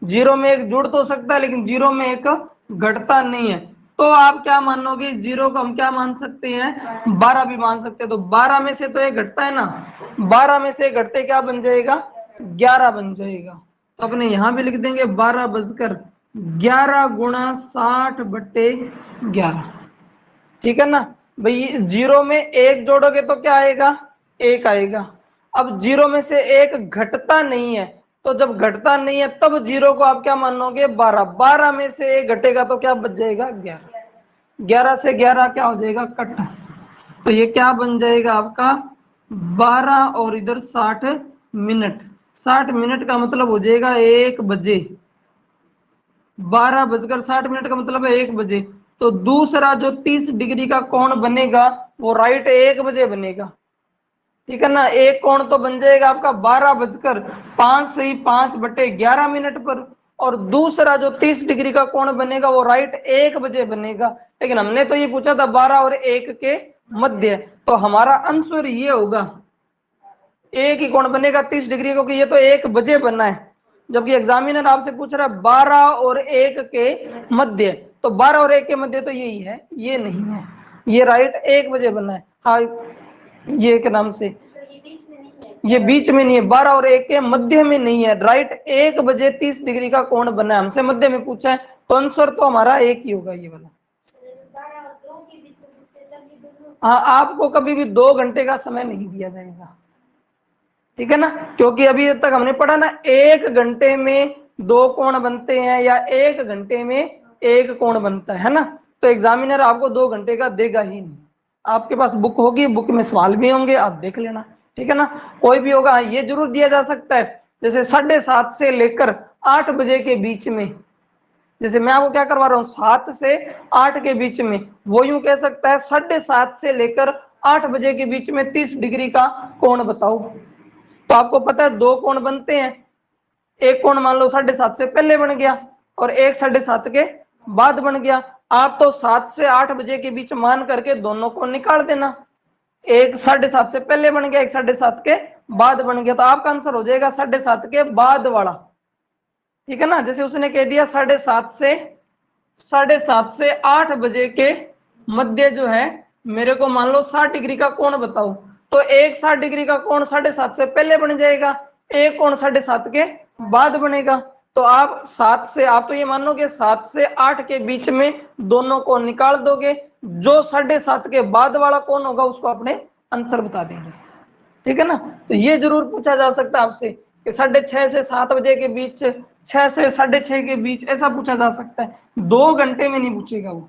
जीरो में एक जुड़ तो सकता है लेकिन जीरो में एक घटता नहीं है। तो आप क्या मानोगे, इस जीरो को हम क्या मान सकते हैं, 12 भी मान सकते हैं। तो 12 में से तो एक घटता है ना, 12 में से घटते क्या बन जाएगा, 11 बन जाएगा। तो अपने यहां भी लिख देंगे 12 + 11 गुणा 60/11। ठीक है ना भाई। जीरो में एक जोड़ोगे तो क्या आएगा, एक आएगा। अब जीरो में से एक घटता नहीं है, तो जब घटता नहीं है तब जीरो को आप क्या मानोगे, 12। 12 में से एक घटेगा तो क्या बच जाएगा, 11। 11 से 11 क्या हो जाएगा, कट। तो ये क्या बन जाएगा आपका 12 और इधर 60 मिनट। 60 मिनट का मतलब हो जाएगा 1 बजे। 12 बजकर 60 मिनट का मतलब है 1 बजे। तो दूसरा जो 30 डिग्री का कोण बनेगा वो राइट 1 बजे बनेगा। ठीक है ना, एक कोण तो बन जाएगा आपका 12 बजकर 5 से 5/11 मिनट पर, और दूसरा जो 30 डिग्री का कोण बनेगा वो राइट 1 बजे बनेगा। लेकिन हमने तो ये पूछा था 12 और 1 के मध्य, तो हमारा आंसर ये होगा, एक ही कोण बनेगा 30 डिग्री, क्योंकि ये तो 1 बजे बना है, जबकि एग्जामिनर आपसे पूछ रहा है 12 और 1 के मध्य। तो 12 और 1 के मध्य तो यही है, ये नहीं है, ये राइट 1 बजे बना है। हाँ, ये के नाम से ये बीच में नहीं है, 12 और 1 के मध्य में नहीं है, राइट 1 बजे 30 डिग्री का कोण बना है। हमसे मध्य में पूछा है, तो आंसर तो हमारा एक ही होगा, ये वाला। हाँ, आपको कभी भी 2 घंटे का समय नहीं दिया जाएगा। ठीक है ना, क्योंकि अभी तक हमने पढ़ा ना 1 घंटे में 2 कोण बनते हैं या 1 घंटे में 1 कोण बनता है ना। तो एग्जामिनर आपको 2 घंटे का देगा ही नहीं। आपके पास बुक होगी, बुक में सवाल भी होंगे, आप देख लेना। ठीक है ना, कोई भी होगा, ये जरूर दिया जा सकता है, जैसे 7:30 से लेकर 8 बजे के बीच में। जैसे मैं आपको क्या करवा रहा हूँ, 7 से 8 के बीच में, वो यूं कह सकता है 7:30 से लेकर 8 बजे के बीच में 30 डिग्री का कोण बताओ। तो आपको पता है 2 कोण बनते हैं, एक कोण मान लो 7:30 से पहले बन गया और एक 7:30 के बाद बन गया। आप तो 7 से 8 बजे के बीच मान करके दोनों को निकाल देना, एक 7:30 से पहले बन गया, एक 7:30 के बाद बन गया, तो आपका आंसर हो जाएगा 7:30 के बाद वाला। ठीक है ना, जैसे उसने कह दिया 7:30 से 8 बजे के मध्य जो है मेरे को मान लो 60 डिग्री का कोण बताओ। तो एक 60 डिग्री का कोण 7:30 से पहले बन जाएगा, एक कोण 7:30 के बाद बनेगा। तो आप 7 से, आप तो ये मान लो कि 7 से 8 के बीच में दोनों को निकाल दोगे, जो 7:30 के बाद वाला कोण होगा उसको अपने आंसर बता देंगे। ठीक है ना, तो ये जरूर पूछा जा सकता है आपसे कि 6:30 से 7 बजे के बीच, 6 से 6:30 के बीच, ऐसा पूछा जा सकता है। 2 घंटे में नहीं पूछेगा वो।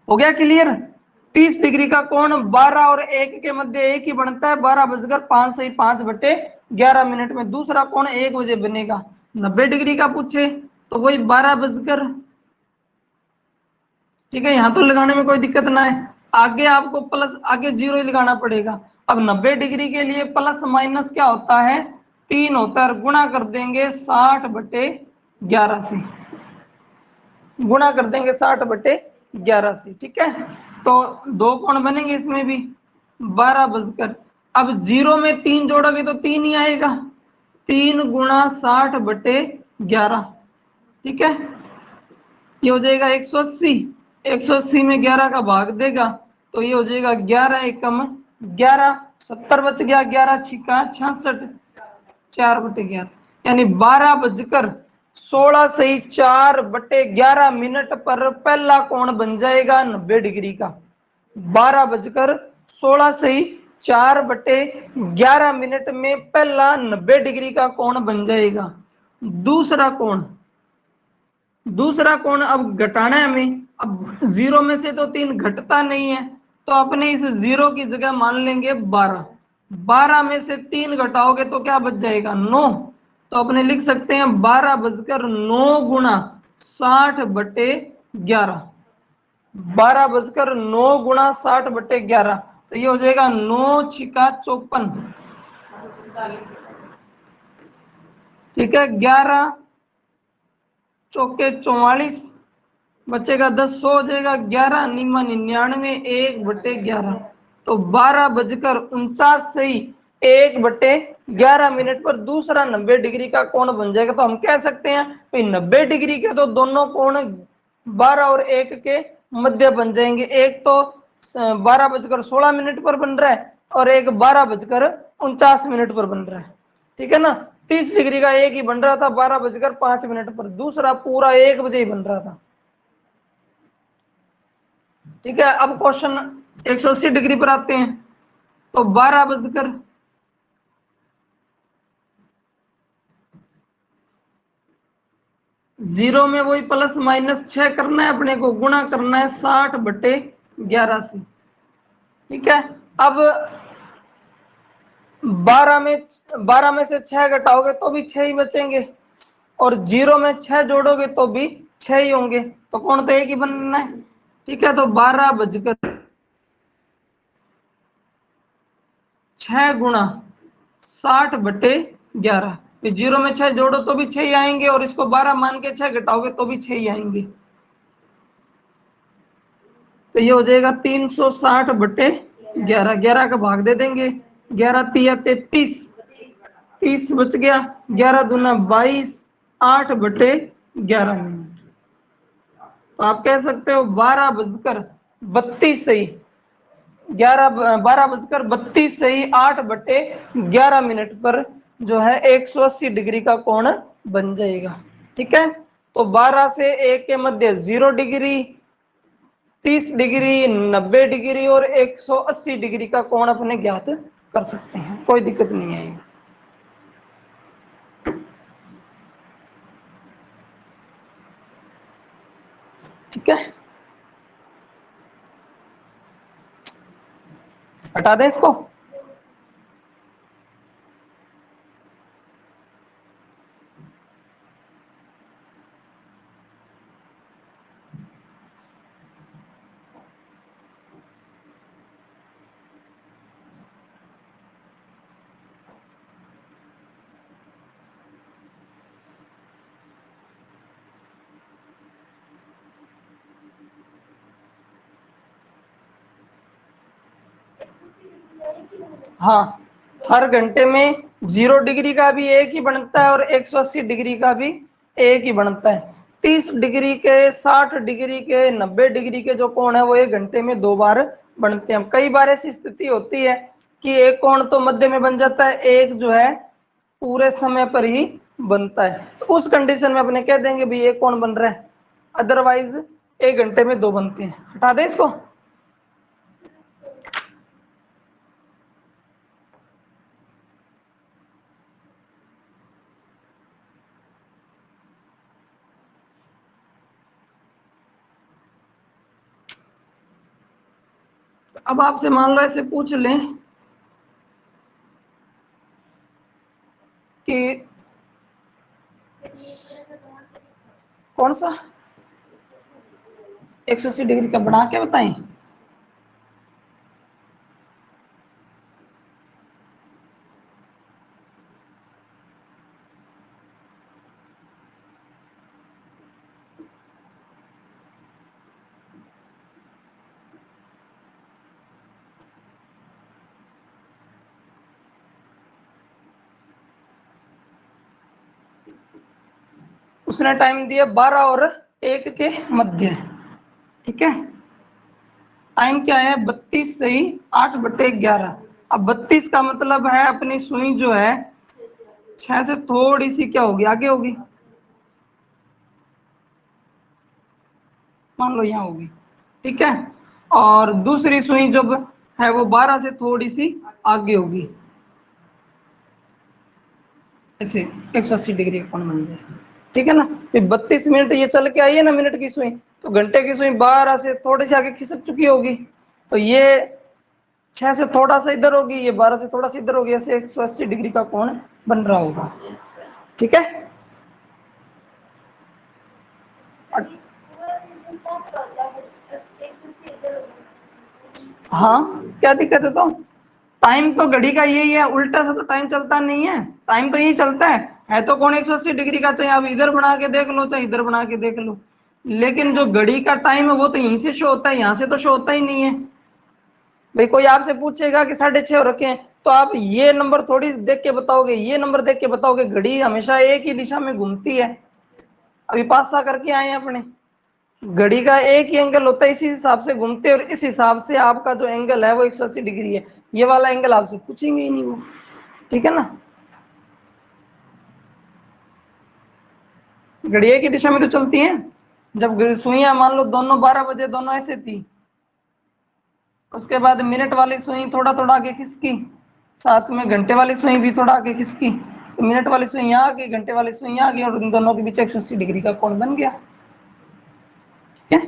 हो गया क्लियर। 30 डिग्री का कोण 12 और 1 के मध्य एक ही बनता है, 12 बजकर 5 से 5/11 मिनट में। दूसरा कोण 1 बजे बनेगा। 90 डिग्री का पूछे तो वही 12 बजकर, ठीक है, यहां तो लगाने में कोई दिक्कत ना है। आगे आपको प्लस, आगे जीरो ही लगाना पड़ेगा। अब 90 डिग्री के लिए प्लस माइनस क्या होता है, 3 होता है, और गुणा कर देंगे 60/11 से, गुणा कर देंगे 60/11 से। ठीक है, तो 2 कोण बनेंगे इसमें भी। 12 बजकर, अब जीरो में 3 जोड़ोगे तो 3 ही आएगा, 3 गुणा 60/11। ठीक है, ये हो जाएगा 180। 180 में 11 का भाग देगा तो ये हो जाएगा 11 एकम 11, 70 बच गया, 11 छिका 66, 4/11, यानी 12 बजकर 16 से 4/11 मिनट पर पहला कोण बन जाएगा 90 डिग्री का। 12 बजकर 16 से 4/11 में पहला 90 डिग्री का कोण बन जाएगा। दूसरा कोण अब घटाना है हमें। अब जीरो में से तो 3 घटता नहीं है, तो अपने इस जीरो की जगह मान लेंगे 12। 12 में से 3 घटाओगे तो क्या बच जाएगा, 9। तो अपने लिख सकते हैं 12 बजकर 9 गुणा 60/11। 12 बजकर 9 गुणा 60/11, तो ये हो जाएगा 9 छिका 54। ठीक है, 11 चौके 44, बचेगा 10, 100 हो जाएगा, 11 निमा 99, 1/11। तो 12 बजकर 49 से ही 1/11 मिनट पर दूसरा 90 डिग्री का कोण बन जाएगा। तो हम कह सकते हैं भाई 90 डिग्री के तो दोनों कोण 12 और 1 के मध्य बन जाएंगे। एक तो 12:16 पर बन रहा है और एक 12:49 पर बन रहा है। ठीक है ना, 30 डिग्री का एक ही बन रहा था 12:05 पर, दूसरा पूरा 1 बजे ही बन रहा था। ठीक है, अब क्वेश्चन 180 डिग्री पर आते हैं। तो 12 जीरो में वही प्लस माइनस 6 करना है अपने को, गुणा करना है 60/11 से। ठीक है, अब 12 में से 6 घटाओगे तो भी 6 ही बचेंगे और जीरो में 6 जोड़ोगे तो भी 6 ही होंगे, तो कौन तो एक ही बनना है। ठीक है, तो 12/6 गुणा 60/11, जीरो में 6 जोड़ो तो भी 6 ही आएंगे और इसको 12 मान के 6 घटाओगे तो भी 6 ही आएंगे। तो ये हो जाएगा 360/11, 11 का भाग दे देंगे, 11 तिया 33, 30 बच गया, 11 दूना 22, 8/11 मिनट। तो आप कह सकते हो 12:32 सही, 12:32 सही 8/11 मिनट पर जो है 180 डिग्री का कोण बन जाएगा। ठीक है, तो 12 से 1 के मध्य 0 डिग्री, 30 डिग्री, 90 डिग्री और 180 डिग्री का कोण अपने ज्ञात कर सकते हैं, कोई दिक्कत नहीं आएगी। ठीक है, हटा दें इसको। हाँ, हर घंटे में 0 डिग्री का भी एक ही बनता है और 180 डिग्री का भी एक ही बनता है। 30 डिग्री के, 60 डिग्री के, 90 डिग्री के जो कोण है वो एक घंटे में 2 बार बनते हैं। कई बार ऐसी स्थिति होती है कि एक कोण तो मध्य में बन जाता है, एक जो है पूरे समय पर ही बनता है। तो उस कंडीशन में अपने कह देंगे भी एक कोण बन रहा है, अदरवाइज एक घंटे में 2 बनते हैं। हटा दें इसको। अब आपसे मान लो ऐसे पूछ लें कि कौन सा 180 डिग्री का बना के बताएं। उसने टाइम दिया 12 और 1 के मध्य। ठीक है, टाइम क्या है 32 सही 8/11। अब 32 का मतलब है अपनी सुई जो है 6 से थोड़ी सी क्या होगी, आगे होगी, मान लो यहाँ होगी। ठीक है, और दूसरी सुई जब है वो 12 से थोड़ी सी आगे होगी, ऐसे 180 डिग्री का कोण बन जाए। ठीक है ना, ये 32 मिनट ये चल के आई है ना मिनट की सुई, तो घंटे की सुई 12 से थोड़ी सी आगे खिसक चुकी होगी, तो ये 6 से थोड़ा सा इधर होगी, ये 12 से थोड़ा सा इधर होगी, ऐसे 180 डिग्री का कोण बन रहा होगा। ठीक है, हाँ क्या दिक्कत है। तो टाइम तो घड़ी का यही है, उल्टा सा तो टाइम चलता नहीं है, टाइम तो यही चलता है तो कौन 180 डिग्री का, चाहे आप इधर बना के देख लो चाहे इधर बना के देख लो, लेकिन जो घड़ी का टाइम है वो तो यहीं से शो होता है, यहाँ से तो शो होता ही नहीं है। भाई कोई आपसे पूछेगा कि 6:30 रखे हैं, तो आप ये नंबर थोड़ी देख के बताओगे, ये नंबर देख के बताओगे। घड़ी हमेशा एक ही दिशा में घूमती है। अभी पासा करके आए हैं अपने, घड़ी का एक ही एंगल होता है, इसी हिसाब से घूमते हैं, और इस हिसाब से आपका जो एंगल है वो 180 डिग्री है। ये वाला एंगल आपसे पूछेंगे ही नहीं वो, ठीक है ना। घड़ी एक ही दिशा में तो चलती है। जब सुइयां मान लो दोनों 12 बजे दोनों ऐसे थी, उसके बाद मिनट वाली सुई थोड़ा थोड़ा आगे खिसकी, साथ में घंटे वाली सुई भी थोड़ा आगे खिसकी, तो मिनट वाली सुई यहाँ आ गई, घंटे वाली सुई यहाँ आ गई, और इन दोनों के बीच 180 डिग्री का कोण बन गया। ठीक है।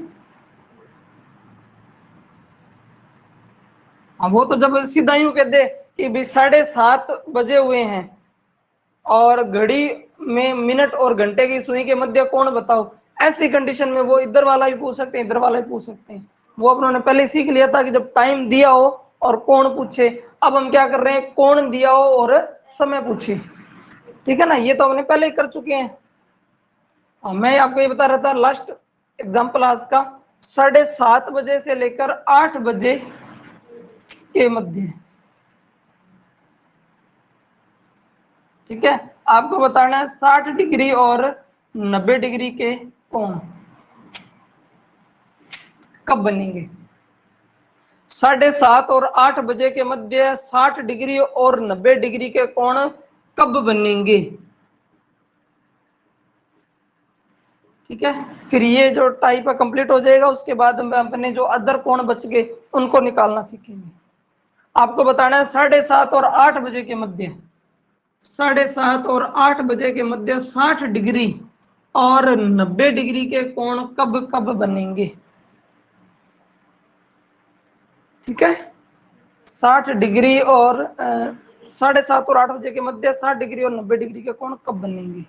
हाँ, वो तो जब सीधा यूं कह दे कि भी 7:30 बजे हुए हैं और घड़ी में मिनट और घंटे की सुई के मध्य कोण बताओ, ऐसी कंडीशन में वो इधर वाला भी पूछ सकते हैं, इधर वाला भी पूछ सकते हैं। वो अपनों ने पहले सीख लिया था कि जब टाइम दिया हो और कोण पूछे। अब हम क्या कर रहे हैं, कोण दिया हो और समय पूछे, ठीक है ना। ये तो हमने पहले ही कर चुके हैं। मैं आपको ये बता रहा था लास्ट एग्जांपल आज का, 7:30 बजे से लेकर 8 बजे के मध्य, ठीक है। आपको बताना है 60 डिग्री और 90 डिग्री के कोण कब बनेंगे। 7:30 और 8 बजे के मध्य 60 डिग्री और 90 डिग्री के कोण कब बनेंगे, ठीक है। फिर ये जो टाइप कंप्लीट हो जाएगा, उसके बाद हम अपने जो अदर कोण बच गए उनको निकालना सीखेंगे। आपको बताना है 7:30 और 8 बजे के मध्य, 7:30 और 8 बजे के मध्य 60 डिग्री और 90 डिग्री के कोण कब कब बनेंगे, ठीक है। 60 डिग्री और 7:30 और 8 बजे के मध्य 60 डिग्री और 90 डिग्री के कोण कब बनेंगे।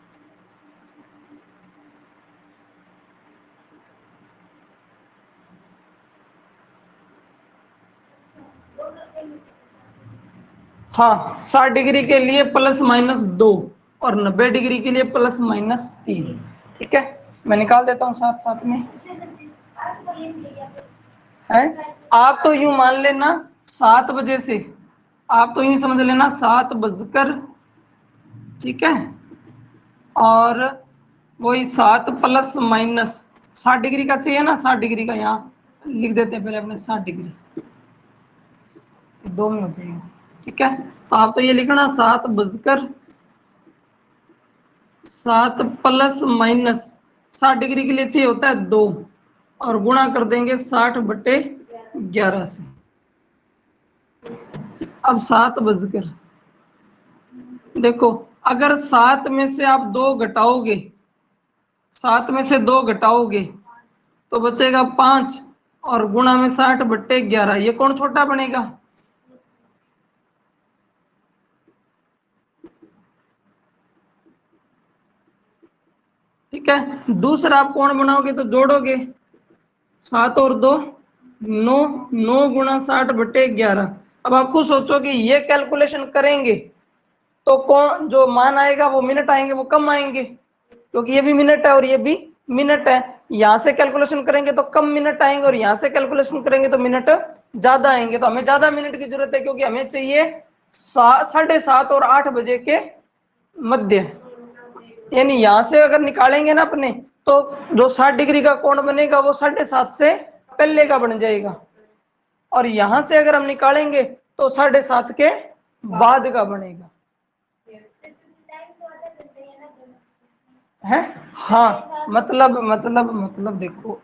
हाँ, 60 डिग्री के लिए +-2 और 90 डिग्री के लिए +-3, ठीक है। मैं निकाल देता हूँ साथ साथ में है। आप तो यूं मान लेना 7 बजे से, आप तो यूं समझ लेना 7 बजकर, ठीक है, और वही 7 +-60 डिग्री का चाहिए ना, 60 डिग्री का यहाँ लिख देते हैं पहले अपने 60 डिग्री, 2 में हो जाएगा, ठीक है। तो आप तो ये लिखना 7 बजकर 7 +-60 डिग्री के लिए चाहिए होता है 2, और गुणा कर देंगे 60/11 से। अब 7 बजकर, देखो अगर 7 में से आप 2 घटाओगे, 7 में से 2 घटाओगे तो बचेगा 5, और गुणा में 60/11, ये कौन छोटा बनेगा, ठीक है। दूसरा आप कौन बनाओगे तो जोड़ोगे, 7 और 2 9, 9 गुणा 60/11। अब आपको सोचो कि ये कैलकुलेशन करेंगे तो कौन जो मान आएगा वो मिनट आएंगे, वो कम आएंगे, क्योंकि ये भी मिनट है और ये भी मिनट है। यहां से कैलकुलेशन करेंगे तो कम मिनट आएंगे, और यहां से कैलकुलेशन करेंगे तो मिनट ज्यादा आएंगे। तो हमें ज्यादा मिनट की जरूरत है, क्योंकि हमें चाहिए 7:30 और 8 बजे के मध्य। यानी यहां से अगर निकालेंगे ना अपने, तो जो 60 डिग्री का कोण बनेगा वो 7:30 से पहले का बन जाएगा, और यहां से अगर हम निकालेंगे तो 7:30 के बाद का बनेगा, है। हाँ, मतलब देखो,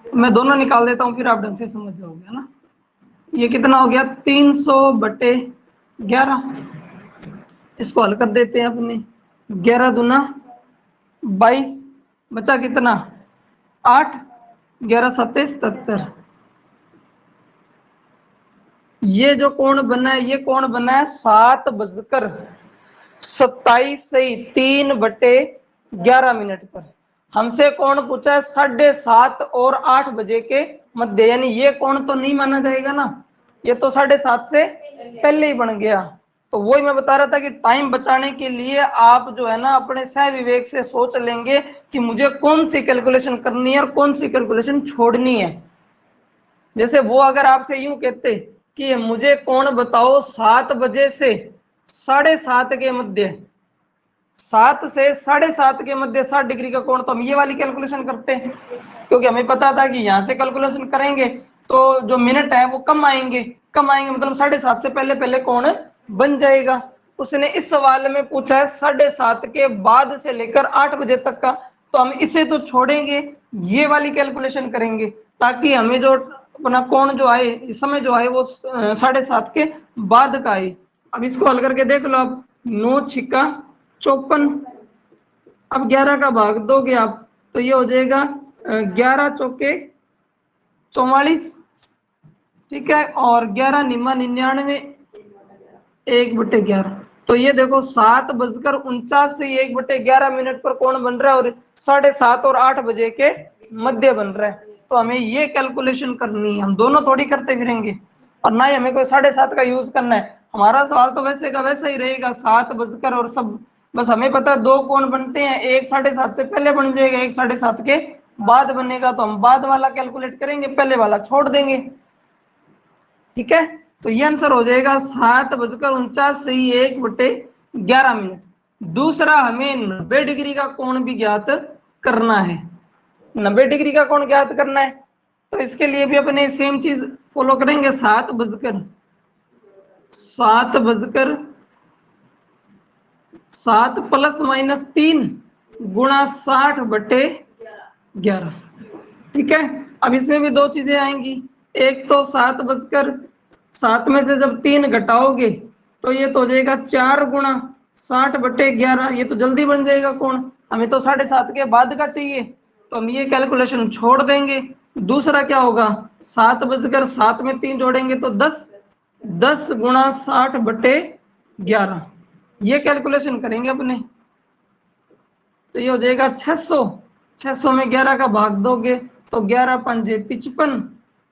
मैं दोनों निकाल देता हूँ, फिर आप ढंग से समझ जाओगे, है ना। ये कितना हो गया, 300/11। इसको हल कर देते हैं अपने, 11 दूना 22, बचा कितना 8, 11 7 77। ये जो कोण बना है, ये कोण बना है 7:27 पर। हमसे कोण पूछा है 7:30 और 8 बजे के मध्य, यानी ये कोण तो नहीं माना जाएगा ना, ये तो 7:30 से पहले ही बन गया। तो वही मैं बता रहा था कि टाइम बचाने के लिए आप जो है ना अपने सह विवेक से सोच लेंगे कि मुझे कौन सी कैलकुलेशन करनी है और कौन सी कैलकुलेशन छोड़नी है। जैसे वो अगर आपसे यूं कहते कि मुझे कोण बताओ 7 बजे से 7:30 के मध्य, 7 से 7:30 के मध्य 60 डिग्री का कोण। तो हम ये वाली कैलकुलेशन करते हैं, क्योंकि हमें पता था कि यहाँ से कैलकुलेशन करेंगे तो जो मिनट है वो कम आएंगे, मतलब 7:30 से पहले पहले कोण बन जाएगा। उसने इस सवाल में पूछा है 7:30 के बाद से लेकर 8 बजे तक का, तो हम इसे तो छोड़ेंगे, ये वाली कैलकुलेशन करेंगे ताकि हमें जो अपना कोण जो आए, समय जो आए वो 7:30 के बाद का आए। अब इसको हल करके देख लो आप, 9 छिक्का 54, अब 11 का भाग दोगे आप तो ये हो जाएगा 11 चौके 44, ठीक है, और 11 निम्मा 99, 1/11। तो ये देखो 7:49 से 1/11 पर कोण बन रहा है और 7:30 और 8 बजे के मध्य बन रहा है। तो हमें ये कैलकुलेशन करनी है, हम दोनों थोड़ी करते फिरेंगे और ना ही हमें कोई 7:30 का यूज करना है। हमारा सवाल तो वैसे का वैसा ही रहेगा, 7 बजकर और सब, बस हमें पता है 2 कोण बनते हैं, एक 7:30 से पहले बन जाएगा, एक 7:30 के बाद बनेगा। तो हम बाद वाला कैलकुलेट करेंगे, पहले वाला छोड़ देंगे, ठीक है। तो ये आंसर हो जाएगा 7:49 से 1/11। दूसरा, हमें 90 डिग्री का कोण भी ज्ञात करना है। 90 डिग्री का कोण ज्ञात करना है तो इसके लिए भी अपने सेम चीज फॉलो करेंगे। 7 बजकर 7 ±3 गुणा 60/11, ठीक है। अब इसमें भी दो चीजें आएंगी, एक तो 7 में से जब 3 घटाओगे तो ये तो हो जाएगा 4 गुणा 60/11, ये तो जल्दी बन जाएगा कोण। हमें तो 7:30 के बाद का चाहिए तो हम ये कैलकुलेशन छोड़ देंगे। दूसरा क्या होगा, 7 बजकर 7 में 3 जोड़ेंगे तो 10 गुणा 60/11, ये कैलकुलेशन करेंगे अपने। तो ये हो जाएगा 600 में 11 का भाग दोगे तो 11 पंजे 55,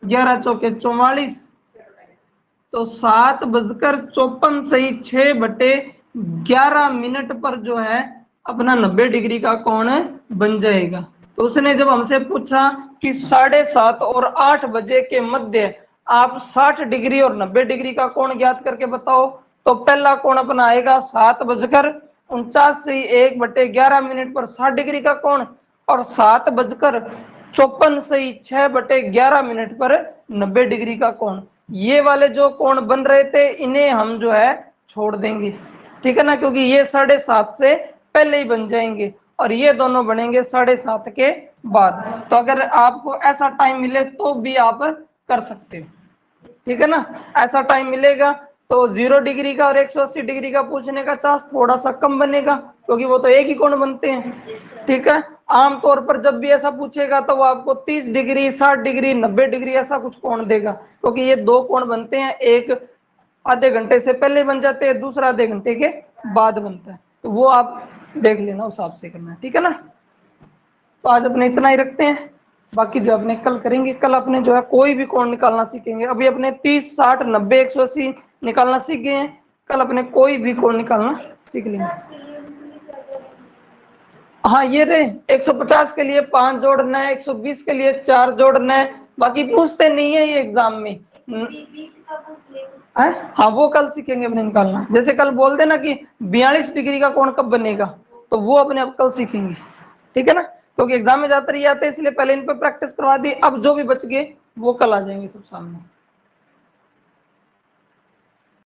11 चौके 44, तो 7:54 सही 6/11 पर जो है अपना 90 डिग्री का कोण बन जाएगा। तो उसने जब हमसे पूछा कि 7:30 और 8 बजे के मध्य आप 60 डिग्री और 90 डिग्री का कोण ज्ञात करके बताओ, तो पहला कोण अपना आएगा 7:49 से 1/11 पर 60 डिग्री का कोण, और 7:54 से 6/11 पर 90 डिग्री का कोण। ये वाले जो कोण बन रहे थे इन्हें हम जो है छोड़ देंगे, ठीक है ना, क्योंकि ये 7:30 से पहले ही बन जाएंगे और ये दोनों बनेंगे 7:30 के बाद। तो अगर आपको ऐसा टाइम मिले तो भी आप कर सकते हो, ठीक है ना। ऐसा टाइम मिलेगा तो 0 डिग्री का और 180 डिग्री का पूछने का चांस थोड़ा सा कम बनेगा, क्योंकि वो तो एक ही कोण बनते हैं, ठीक है। आमतौर पर जब भी ऐसा पूछेगा तो वो आपको 30 डिग्री 60 डिग्री 90 डिग्री ऐसा कुछ कोण देगा, क्योंकि ये 2 कोण बनते हैं, एक आधे घंटे से पहले बन जाते हैं, दूसरा आधे घंटे के बाद बनता है। तो वो आप देख लेना, उस हिसाब से करना है, ठीक है ना। तो आज अपने इतना ही रखते हैं, बाकी जो अपने कल करेंगे। कल अपने जो है कोई भी कोण निकालना सीखेंगे। अभी अपने 30 60 90 180 निकालना सीख गए हैं, कल अपने कोई भी कोण निकालना सीख लेंगे। हाँ ये रे 150 के लिए 5 जोड़ना है, 120 के लिए 4 जोड़ना है, बाकी पूछते नहीं है ये एग्जाम में है। हाँ वो कल सीखेंगे अपने निकालना। जैसे कल बोल देना कि 42 डिग्री का कोण कब बनेगा, तो वो अपने आप कल सीखेंगे, ठीक है ना, क्योंकि एग्जाम में ज्यादातर ये आते हैं, इसलिए पहले इन पर प्रैक्टिस करवा दी। अब जो भी बच गए वो कल आ जाएंगे सब सामने।